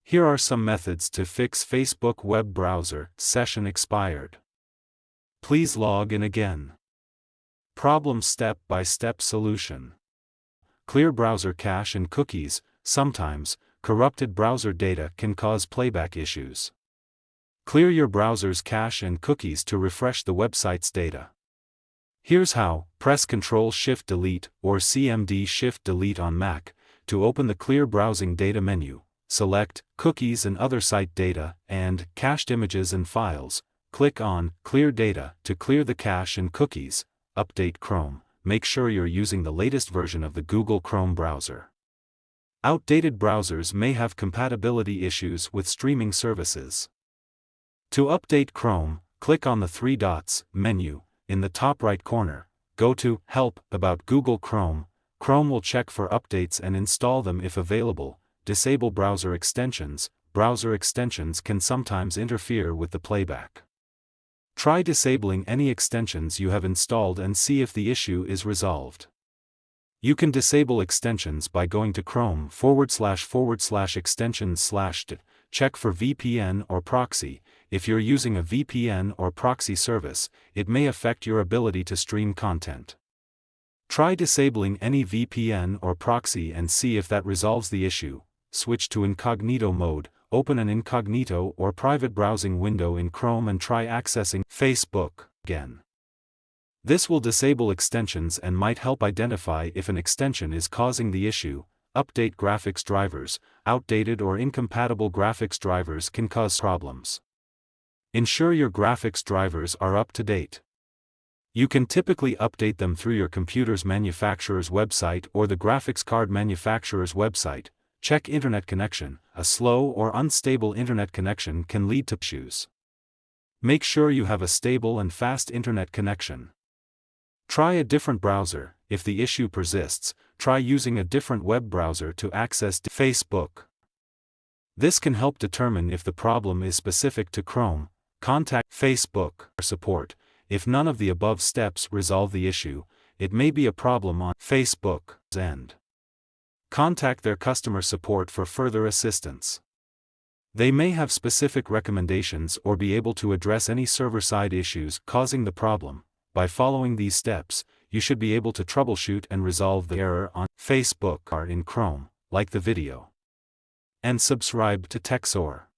Here are some methods to fix Facebook web browser session expired. Please log in again. Problem step-by-step solution. Clear browser cache and cookies. Sometimes, corrupted browser data can cause playback issues. Clear your browser's cache and cookies to refresh the website's data. Here's how: press Ctrl-Shift-Delete or CMD-Shift-Delete on Mac to open the Clear Browsing Data menu. Select Cookies and Other Site Data and Cached Images and Files. Click on Clear Data to clear the cache and cookies. Update Chrome. Make sure you're using the latest version of the Google Chrome browser. Outdated browsers may have compatibility issues with streaming services. To update Chrome, click on the three dots menu in the top right corner. Go to Help About Google Chrome. Chrome will check for updates and install them if available. Disable browser extensions. Browser extensions can sometimes interfere with the playback. Try disabling any extensions you have installed and see if the issue is resolved. You can disable extensions by going to Chrome//extensions/. Check for VPN or proxy. If you're using a VPN or proxy service, it may affect your ability to stream content. Try disabling any VPN or proxy and see if that resolves the issue. Switch to incognito mode. Open an incognito or private browsing window in Chrome and try accessing Facebook again. This will disable extensions and might help identify if an extension is causing the issue. Update graphics drivers. Outdated or incompatible graphics drivers can cause problems. Ensure your graphics drivers are up to date. You can typically update them through your computer's manufacturer's website or the graphics card manufacturer's website. Check internet connection. A slow or unstable internet connection can lead to issues. Make sure you have a stable and fast internet connection. Try a different browser. If the issue persists, try using a different web browser to access Facebook. This can help determine if the problem is specific to Chrome. Contact Facebook support. If none of the above steps resolve the issue, it may be a problem on Facebook's end. Contact their customer support for further assistance. They may have specific recommendations or be able to address any server-side issues causing the problem. By following these steps, you should be able to troubleshoot and resolve the error on Facebook or in Chrome. Like the video and subscribe to TechSoar.